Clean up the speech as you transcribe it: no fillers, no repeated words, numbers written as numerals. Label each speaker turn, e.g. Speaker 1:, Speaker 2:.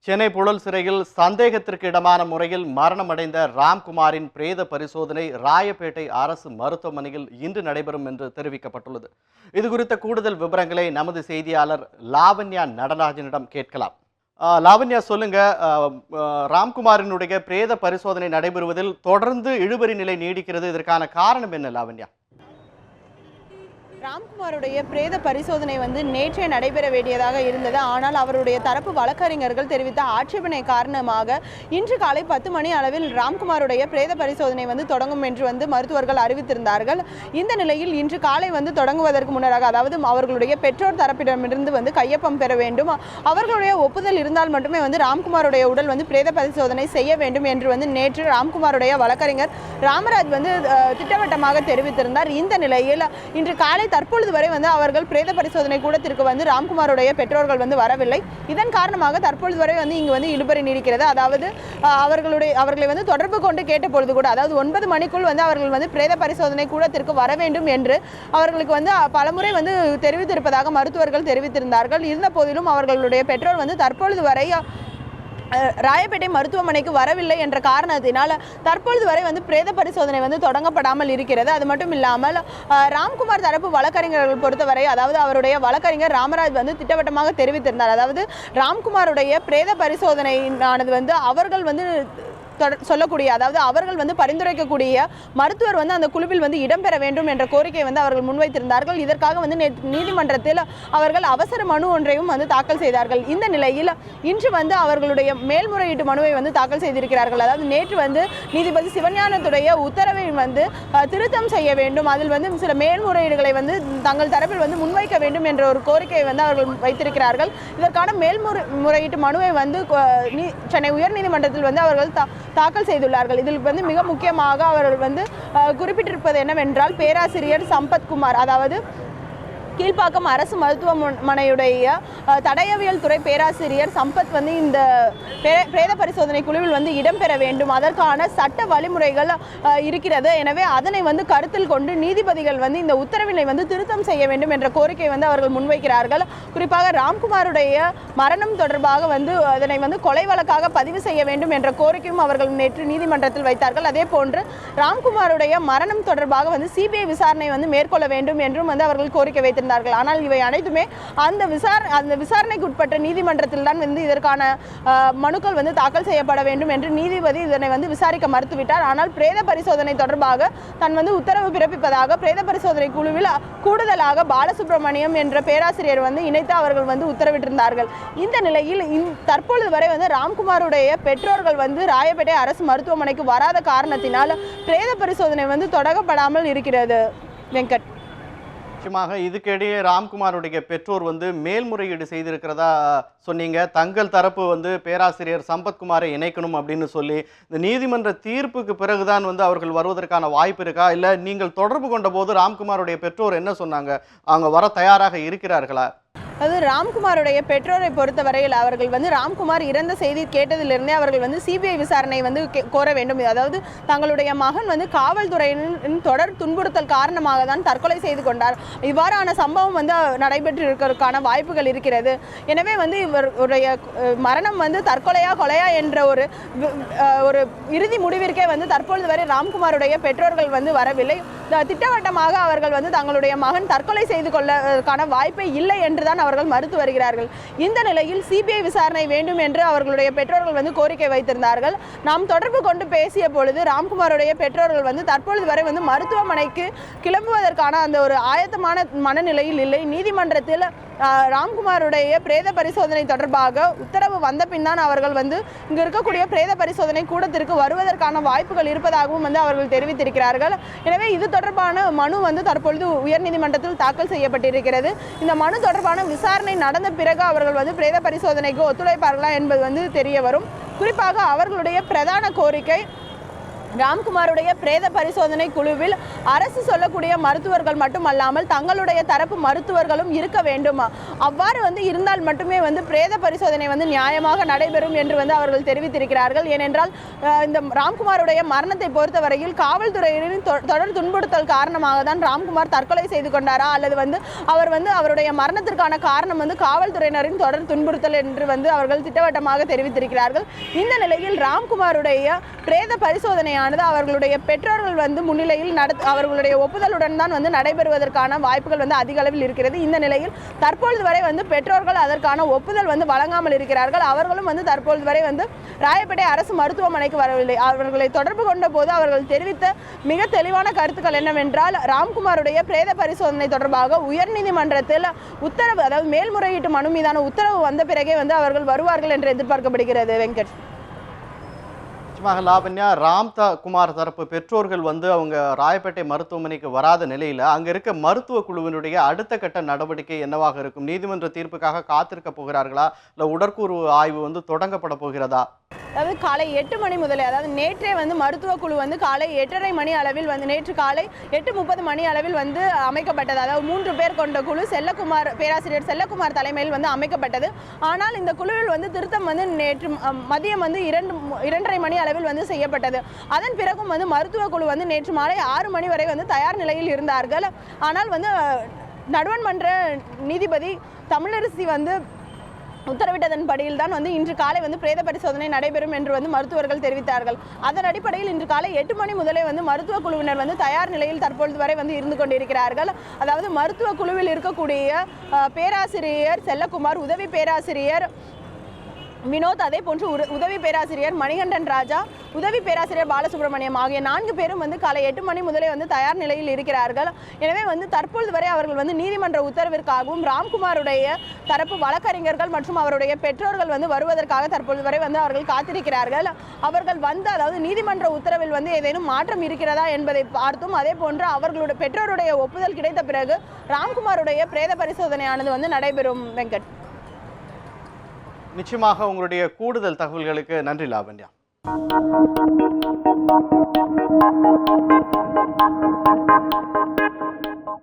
Speaker 1: சென்னை புழல் சிறையில் சந்தேகத்திற்கு இடமான முறையில் மரணமடைந்த ராம்குமாரின் பிரேத பரிசோதனை ராயப்பேட்டை அரசு மருத்துவமனையில் இன்று நடைபெறும் என்று தெரிவிக்கப்பட்டுள்ளது. இது குறித்த கூடுதல் விவரங்களை நமது செய்தியாளர் லாவண்யா நடராஜனிடம் கேட்கலாம். லாவண்யா, சொல்லுங்க. ராம்குமாரினுடைய பிரேத பரிசோதனை நடைபெறுவதில் தொடர்ந்து இழுபறி நிலை நீடிக்கிறது. இதற்கான காரணம் என்ன லாவண்யா?
Speaker 2: ராம்குமாருடைய பிரேத பரிசோதனை நேற்றே நடைபெற வேண்டியதாக இருந்தது. ஆனால் அவருடைய தரப்பு வழக்கறிஞர்கள் தெரிவித்த ஆட்சேபனை காரணமாக இன்று காலை 10 மணி அளவில் ராம்குமாருடைய பிரேத பரிசோதனை தொடங்கும் என்று மருத்துவர்கள் அறிவித்திருந்தார்கள். இந்த நிலையில் இன்று காலை தொடங்குவதற்கு முன்னதாக, அதாவது அவர்களுடைய பெற்றோர் தரப்பிடமிருந்து கையொப்பம் பெற வேண்டும், அவர்களுடைய ஒப்புதல் இருந்தால் மட்டுமே ராம்குமாருடைய உடல் பிரேத பரிசோதனை செய்ய வேண்டும் என்று நேற்று ராம்குமாருடைய வழக்கறிஞர் ராமராஜ் திட்டவட்டமாக தெரிவித்திருந்தார். இந்த நிலையில் இன்று காலை தற்பொழுது வரை அவர்கள் பிரேத பரிசோதனை கூடத்திற்கு ராம்குமாருடைய பெற்றோர்கள் வரவில்லை. இதன் காரணமாக தற்பொழுது வரை இங்கு இழுபறி நீடிக்கிறது. அதாவது அவர்களை தொடர்பு கொண்டு கேட்ட பொழுது கூட, அதாவது 9 மணிக்குள் அவர்கள் பிரேத பரிசோதனை கூடத்திற்கு வர வேண்டும் என்று அவர்களுக்கு பலமுறை தெரிவித்திருப்பதாக மருத்துவர்கள் தெரிவித்திருந்தார்கள். இருந்த போதிலும் அவர்களுடைய பெற்றோர் தற்பொழுது வரை ராயப்பேட்டை மருத்துவமனைக்கு வரவில்லை என்ற காரணத்தினால் தற்பொழுது வரை பிரேத பரிசோதனை தொடங்கப்படாமல் இருக்கிறது. அது மட்டும் இல்லாமல் ராம்குமார் தரப்பு வழக்கறிஞர்கள் பொறுத்தவரை, அதாவது அவருடைய வழக்கறிஞர் ராமராஜ் திட்டவட்டமாக தெரிவித்திருந்தார். அதாவது ராம்குமாருடைய பிரேத பரிசோதனையானது அவர்கள் சொல்லக்கூடிய, அதாவது அவர்கள் பரிந்துரைக்கக்கூடிய மருத்துவர் அந்த குழுவில் இடம்பெற வேண்டும் என்ற கோரிக்கை அவர்கள் முன்வைத்திருந்தார்கள். இதற்காக நீதிமன்றத்தில் அவர்கள் அவசர மனு ஒன்றையும் தாக்கல் செய்தார்கள். இந்த நிலையில் இன்று அவர்களுடைய மேல்முறையீட்டு மனுவை தாக்கல் செய்திருக்கிறார்கள். அதாவது நேற்று நீதிபதி சிவஞானத்துடைய உத்தரவை திருத்தம் செய்ய வேண்டும், அதில் சில மேல்முறையீடுகளை தங்கள் தரப்பில் முன்வைக்க வேண்டும் என்ற ஒரு கோரிக்கையை அவர்கள் வைத்திருக்கிறார்கள். இதற்கான மேல்முறையீட்டு மனுவை சென்னை உயர்நீதிமன்றத்தில் அவர்கள் தாக்கல் செய்துள்ளார்கள். இதில் மிக முக்கியமாக அவர்கள் குறிப்பிட்டிருப்பது என்னவென்றால், பேராசிரியர் சம்பத்குமார், அதாவது கீழ்ப்பாக்கம் அரசு மருத்துவமனையுடைய தடயவியல் துறை பேராசிரியர் சம்பத் இந்த பிரேத பரிசோதனை குழுவில் இடம்பெற வேண்டும், அதற்கான சட்ட வழிமுறைகள் இருக்கிறது, எனவே அதனை கருத்தில் கொண்டு நீதிபதிகள் இந்த உத்தரவினை திருத்தம் செய்ய வேண்டும் என்ற கோரிக்கை அவர்கள் முன்வைக்கிறார்கள். குறிப்பாக ராம்குமாருடைய மரணம் தொடர்பாக அதனை கொலை வழக்காக பதிவு செய்ய வேண்டும் என்ற கோரிக்கையும் அவர்கள் நேற்று நீதிமன்றத்தில் வைத்தார்கள். அதே போன்று ராம்குமாருடைய மரணம் தொடர்பாக சிபிஐ விசாரணை மேற்கொள்ள வேண்டும் என்றும் அவர்கள் கோரிக்கை வைத்தார்கள். ஆனால் இவை அனைத்துமே அந்த விசாரணைக்கு உட்பட்ட நீதிமன்றத்தில் தான் இதற்கான மனுக்கள் தாக்கல் செய்யப்பட வேண்டும் என்று நீதிபதி இதனை விசாரிக்க மறுத்துவிட்டார். ஆனால் பிரேத பரிசோதனை தொடர்பாக தான் உத்தரவு பிறப்பிப்பதாக பிரேத பரிசோதனை குழுவில் கூடுதலாக பாலசுப்ரமணியம் என்ற பேராசிரியர் இணைத்து அவர்கள் உத்தரவிட்டிருந்தார்கள். இந்த நிலையில் தற்பொழுது வரை ராம்குமாருடைய பெற்றோர்கள் ராயப்பேட்டை அரசு மருத்துவமனைக்கு வராத காரணத்தினால் பிரேத பரிசோதனை தொடங்கப்படாமல் இருக்கிறது. வெங்கட்,
Speaker 1: நிச்சயமாக இதுக்கிடையே ராம்குமாருடைய பெற்றோர் மேல்முறையீடு செய்திருக்கிறதா சொன்னீங்க. தங்கள் தரப்பு பேராசிரியர் சம்பத்குமாரை இணைக்கணும் அப்படின்னு சொல்லி இந்த நீதிமன்ற தீர்ப்புக்கு பிறகுதான் அவர்கள் வருவதற்கான வாய்ப்பு இருக்கா? இல்லை நீங்கள் தொடர்பு கொண்ட போது ராம்குமாருடைய பெற்றோர் என்ன சொன்னாங்க? அவங்க வர தயாராக இருக்கிறார்களா?
Speaker 2: அது ராம்குமாருடைய பெற்றோரை பொறுத்தவரையில் அவர்கள் ராம்குமார் இறந்த செய்தி கேட்டதிலிருந்தே அவர்கள் சிபிஐ விசாரணை கோர வேண்டும். அதாவது தங்களுடைய மகன் காவல்துறையின் தொடர் துன்புறுத்தல் காரணமாக தான் தற்கொலை செய்து கொண்டார், இவ்வாறான சம்பவம் நடைபெற்று இருக்கிறதுக்கான வாய்ப்புகள் இருக்கிறது. எனவே இவருடைய மரணம் தற்கொலையா கொலையா என்ற ஒரு இறுதி முடிவிற்கே தற்பொழுது வரை ராம்குமாருடைய பெற்றோர்கள் வரவில்லை. திட்டவட்டமாக அவர்கள் தங்களுடைய மகன் தற்கொலை செய்து கொள்ளக்கான வாய்ப்பே இல்லை என்றுதான் அவர்கள் மறுத்து வருகிறார்கள். இந்த நிலையில் சிபிஐ விசாரணை வேண்டும் என்று அவர்களுடைய பெற்றோர்கள் கோரிக்கை வைத்திருந்தார்கள். நாம் தொடர்பு கொண்டு பேசிய பொழுது ராம்குமாருடைய பெற்றோர்கள் தற்பொழுது வரை மருத்துவமனைக்கு கிளம்புவதற்கான அந்த ஒரு ஆயத்தமான மனநிலையில் இல்லை. நீதிமன்றத்தில் ராம்குமாருடைய பிரேத பரிசோதனை தொடர்பாக உத்தரவு வந்த பின் தான் அவர்கள் இங்கு இருக்கக்கூடிய பிரேத பரிசோதனை கூடத்திற்கு வருவதற்கான வாய்ப்புகள் இருப்பதாகவும் அவர்கள் தெரிவித்திருக்கிறார்கள். எனவே இது தொடர்பான மனு தற்பொழுது உயர்நீதிமன்றத்தில் தாக்கல் செய்யப்பட்டிருக்கிறது. இந்த மனு தொடர்பான விசாரணை நடந்த பிறகு அவர்கள் பிரேத பரிசோதனைக்கு ஒத்துழைப்பார்களா என்பது தெரிய வரும். குறிப்பாக அவர்களுடைய பிரதான கோரிக்கை ராம்குமாருடைய பிரேத பரிசோதனை குழுவில் அரசு சொல்லக்கூடிய மருத்துவர்கள் மட்டுமல்லாமல் தங்களுடைய தரப்பு மருத்துவர்களும் இருக்க வேண்டும். அவ்வாறு இருந்தால் மட்டுமே பிரேத பரிசோதனை நியாயமாக நடைபெறும் என்று அவர்கள் தெரிவித்திருக்கிறார்கள். ஏனென்றால் இந்த ராம்குமாருடைய மரணத்தை பொறுத்தவரையில் காவல்துறையினரின் தொடர் துன்புறுத்தல் காரணமாக தான் ராம்குமார் தற்கொலை செய்து கொண்டாரா அல்லது அவர் அவருடைய மரணத்திற்கான காரணம் காவல்துறையினரின் தொடர் துன்புறுத்தல் என்று அவர்கள் திட்டவட்டமாக தெரிவித்திருக்கிறார்கள். இந்த நிலையில் ராம்குமாருடைய பிரேத பரிசோதனை அவர்களுடைய பெற்றோர்கள் முன்னிலையில் அவர்களுடைய ஒப்புதலுடன் தான் நடைபெறுவதற்கான வாய்ப்புகள் அதிக அளவில் இருக்கிறது. இந்த நிலையில் தற்பொழுது வரை பெற்றோர்கள் அதற்கான ஒப்புதல் வழங்காமல் இருக்கிறார்கள். அவர்களும் தற்பொழுது வரை ராயப்பேட்டை அரசு மருத்துவமனைக்கு வரவில்லை. அவர்களை தொடர்பு கொண்ட போது அவர்கள் தெரிவித்த மிக தெளிவான கருத்துக்கள் என்னவென்றால், ராம்குமாருடைய பிரேத பரிசோதனை தொடர்பாக உயர்நீதிமன்றத்தில் உத்தரவு, அதாவது மேல்முறையீட்டு மனு மீதான உத்தரவு வந்த பிறகே அவர்கள் வருவார்கள் என்று எதிர்பார்க்கப்படுகிறது. வெங்கட்.
Speaker 1: லாவண்யா, குமார் தரப்பு பெற்றோர்கள் அவங்க ராயப்பேட்டை மருத்துவமனைக்கு வராத நிலையில அங்க இருக்க மருத்துவ குழுவினுடைய அடுத்த கட்ட நடவடிக்கை என்னவாக இருக்கும்? நீதிமன்ற தீர்ப்புக்காக காத்திருக்க போகிறார்களா, இல்ல உடற்கூறு ஆய்வு தொடங்கப்பட போகிறதா?
Speaker 2: அதாவது காலை 8 மணி முதலே, அதாவது நேற்றே மருத்துவ குழு காலை 8:30 மணி அளவில் நேற்று காலை 8:30 மணி அளவில் அமைக்கப்பட்டது. அதாவது 3 பேர் கொண்ட குழு பேராசிரியர் செல்லக்குமார் தலைமையில் அமைக்கப்பட்டது. ஆனால் இந்த குழுவில் திருத்தம் நேற்று மதியம் 2:30 மணி அளவில் செய்யப்பட்டது. அதன் பிறகும் மருத்துவ குழு நேற்று மாலை 6 மணி வரை தயார் நிலையில் இருந்தார்கள். ஆனால் நடுவர்மன்ற நீதிபதி தமிழரசி உத்தரவிட்டதன் படியில் தான் இன்று காலை பிரேத பரிசோதனை நடைபெறும் என்று மருத்துவர்கள் தெரிவித்தார்கள். அதன் அடிப்படையில் இன்று காலை 8 மணி முதலே மருத்துவ குழுவினர் தயார் நிலையில் தற்பொழுது வரை இருந்து கொண்டிருக்கிறார்கள். அதாவது மருத்துவ குழுவில் இருக்கக்கூடிய பேராசிரியர் செல்லக்குமார், உதவி பேராசிரியர் வினோத், அதே போன்று உதவி பேராசிரியர் மணிகண்டன் ராஜா, உதவி பேராசிரியர் பாலசுப்ரமணியம் ஆகிய 4 பேரும் காலை 8 மணி முதலே தயார் நிலையில் இருக்கிறார்கள். எனவே தற்பொழுது வரை அவர்கள் நீதிமன்ற உத்தரவிற்காகவும் ராம்குமாருடைய தரப்பு வழக்கறிஞர்கள் மற்றும் அவருடைய பெற்றோர்கள் வருவதற்காக தற்பொழுது வரை அவர்கள் காத்திருக்கிறார்கள். அவர்கள் அதாவது நீதிமன்ற உத்தரவில் ஏதேனும் மாற்றம் இருக்கிறதா என்பதை பார்த்தும், அதே போன்று அவர்களுடைய பெற்றோருடைய ஒப்புதல் கிடைத்த பிறகு ராம்குமாருடைய பிரேத பரிசோதனையானது நடைபெறும். வெங்கட்.
Speaker 1: நிச்சயமாக உங்களுடைய கூடுதல் தகவல்களுக்கு நன்றி லாவண்யா.